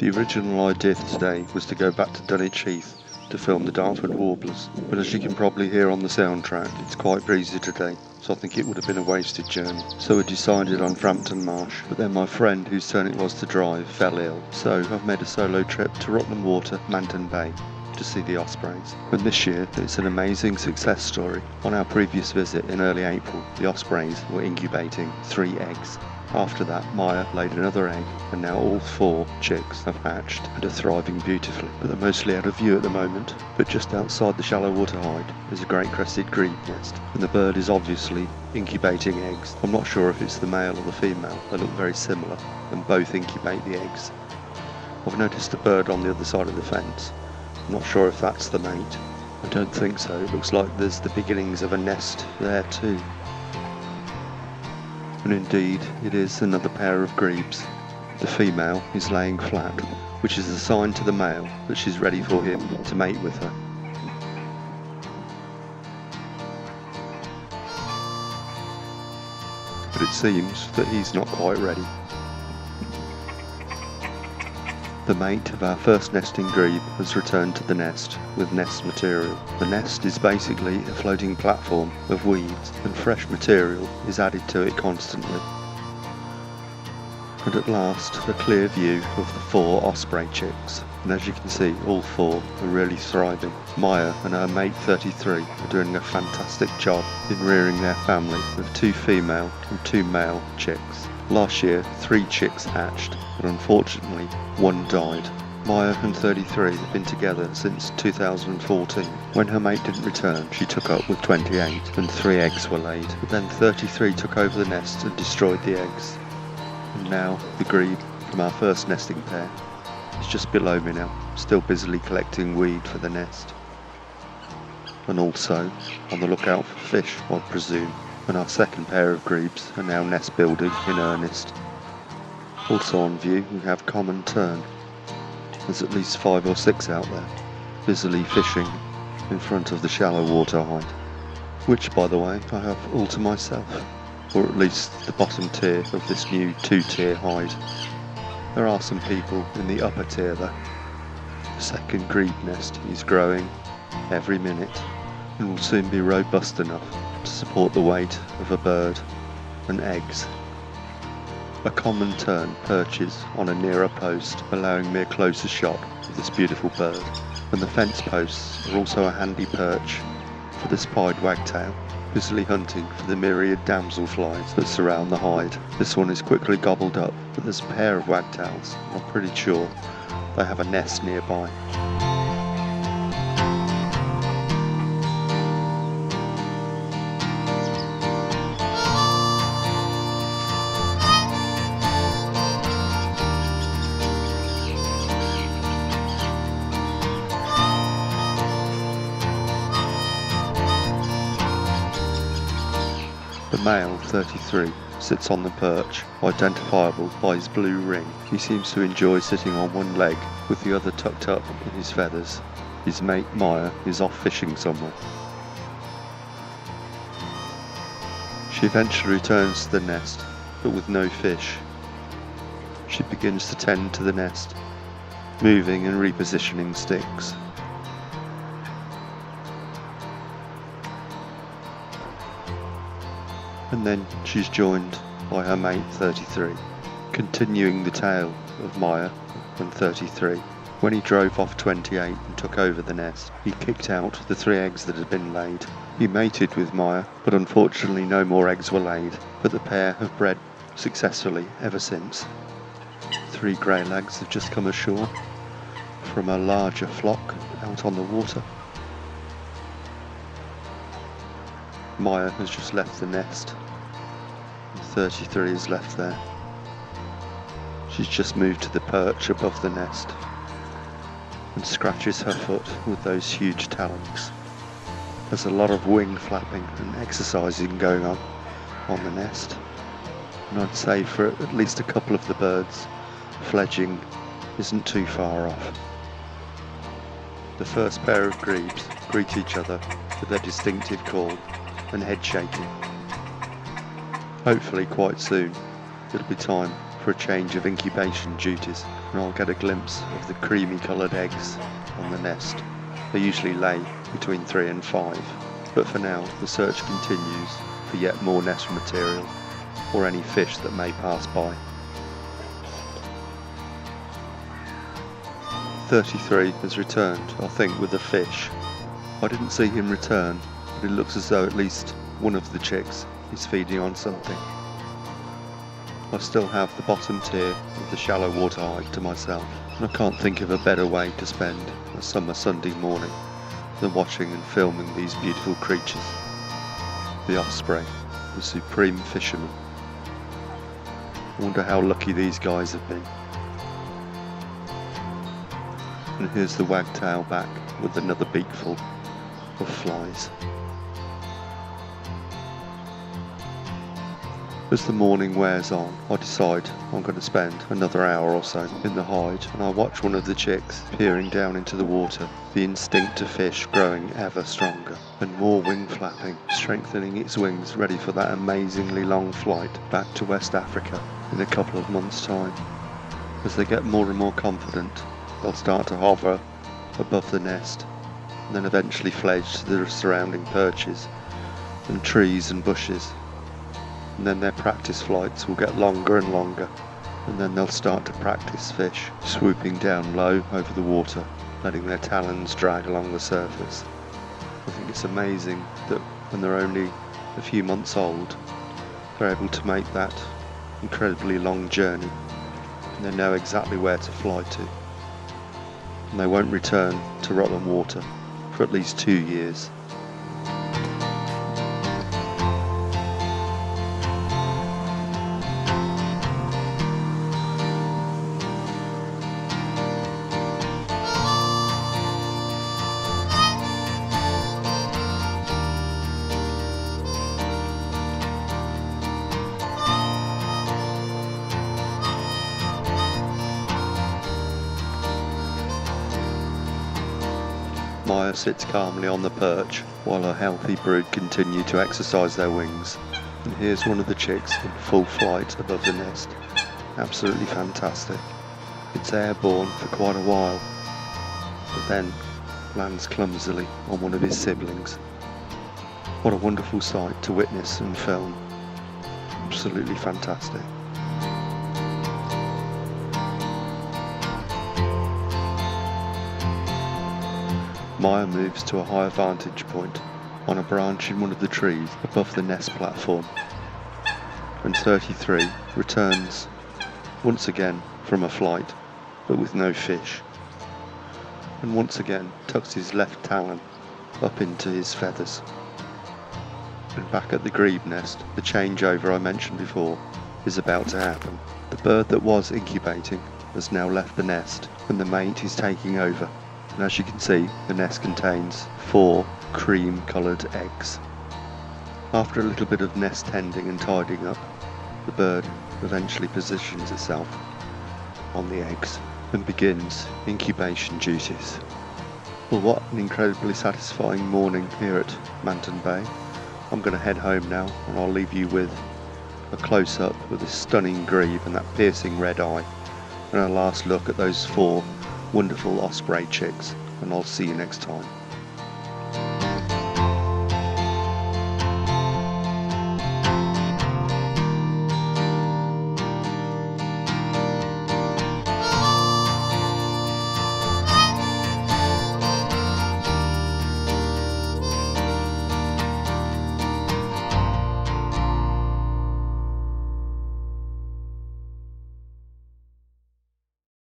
The original idea for today was to go back to Dunwich Heath to film the Dartford Warblers, but as you can probably hear on the soundtrack, it's quite breezy today, so I think it would have been a wasted journey. So we decided on Frampton Marsh, but then my friend whose turn it was to drive fell ill, so I've made a solo trip to Rutland Water, Manton Bay, to see the Ospreys. And this year, it's an amazing success story. On our previous visit in early April, the Ospreys were incubating 3 eggs. After that, Maya laid another egg, and now all 4 chicks have hatched and are thriving beautifully. But they're mostly out of view at the moment, but just outside the shallow water hide is a great crested grebe nest, and the bird is obviously incubating eggs. I'm not sure if it's the male or the female, they look very similar, and both incubate the eggs. I've noticed a bird on the other side of the fence. I'm not sure if that's the mate. I don't think so, it looks like there's the beginnings of a nest there too. And indeed, it is another pair of grebes. The female is laying flat, which is a sign to the male that she's ready for him to mate with her. But it seems that he's not quite ready. The mate of our first nesting grebe has returned to the nest with nest material. The nest is basically a floating platform of weeds, and fresh material is added to it constantly. And at last, a clear view of the 4 osprey chicks, and as you can see, all 4 are really thriving. Maya and her mate 33 are doing a fantastic job in rearing their family of 2 female and 2 male chicks. Last year, 3 chicks hatched, but unfortunately, 1 died. Maya and 33 have been together since 2014. When her mate didn't return, she took up with 28, and 3 eggs were laid. But then 33 took over the nest and destroyed the eggs. And now, the grebe from our first nesting pair is just below me now, still busily collecting weed for the nest. And also, on the lookout for fish, I presume. And our second pair of grebes are now nest building in earnest. Also on view we have common tern. There's at least 5 or 6 out there, busily fishing in front of the shallow water hide, which by the way I have all to myself, or at least the bottom tier of this new 2-tier hide. There are some people in the upper tier though. The second grebe nest is growing every minute and will soon be robust enough to support the weight of a bird and eggs. A common tern perches on a nearer post, allowing me a closer shot of this beautiful bird, and the fence posts are also a handy perch for the pied wagtail, busily hunting for the myriad damselflies that surround the hide. This one is quickly gobbled up, but there's a pair of wagtails, and I'm pretty sure they have a nest nearby. The male, 33, sits on the perch, identifiable by his blue ring. He seems to enjoy sitting on one leg with the other tucked up in his feathers. His mate, Maya, is off fishing somewhere. She eventually returns to the nest, but with no fish. She begins to tend to the nest, moving and repositioning sticks. And then she's joined by her mate 33, continuing the tale of Maya and 33. When he drove off 28 and took over the nest, he kicked out the 3 eggs that had been laid. He mated with Maya, but unfortunately no more eggs were laid, but the pair have bred successfully ever since. 3 greylags have just come ashore from a larger flock out on the water. Maya has just left the nest, and 33 is left there. She's just moved to the perch above the nest and scratches her foot with those huge talons. There's a lot of wing flapping and exercising going on the nest, and I'd say for at least a couple of the birds, fledging isn't too far off. The first pair of grebes greet each other with their distinctive call and head shaking. Hopefully quite soon it'll be time for a change of incubation duties, and I'll get a glimpse of the creamy coloured eggs on the nest. They usually lay between 3 and 5, but for now the search continues for yet more nest material or any fish that may pass by. 33 has returned, I think, with a fish. I didn't see him return, but it looks as though at least one of the chicks is feeding on something. I still have the bottom tier of the shallow water hike to myself, and I can't think of a better way to spend a summer Sunday morning than watching and filming these beautiful creatures. The osprey, the supreme fisherman. I wonder how lucky these guys have been. And here's the wagtail back with another beakful of flies. As the morning wears on, I decide I'm going to spend another hour or so in the hide, and I watch one of the chicks peering down into the water, the instinct to fish growing ever stronger, and more wing flapping, strengthening its wings ready for that amazingly long flight back to West Africa in a couple of months' time. As they get more and more confident, they'll start to hover above the nest, and then eventually fledge to the surrounding perches and trees and bushes. And then their practice flights will get longer and longer, and then they'll start to practice fish, swooping down low over the water, letting their talons drag along the surface. I think it's amazing that when they're only a few months old, they're able to make that incredibly long journey, and they know exactly where to fly to. And they won't return to Rutland Water for at least 2 years. Maya sits calmly on the perch while her healthy brood continue to exercise their wings, and here's one of the chicks in full flight above the nest. Absolutely fantastic. It's airborne for quite a while, but then lands clumsily on one of his siblings. What a wonderful sight to witness and film. Absolutely fantastic. Maya moves to a higher vantage point on a branch in one of the trees above the nest platform, and 33 returns once again from a flight, but with no fish, and once again tucks his left talon up into his feathers. And back at the grebe nest, the changeover I mentioned before is about to happen. The bird that was incubating has now left the nest, and the mate is taking over. And as you can see, the nest contains 4 cream-coloured eggs. After a little bit of nest tending and tidying up, the bird eventually positions itself on the eggs and begins incubation duties. Well, what an incredibly satisfying morning here at Manton Bay. I'm going to head home now, and I'll leave you with a close-up of this stunning grebe and that piercing red eye, and a last look at those 4 wonderful osprey chicks, and I'll see you next time.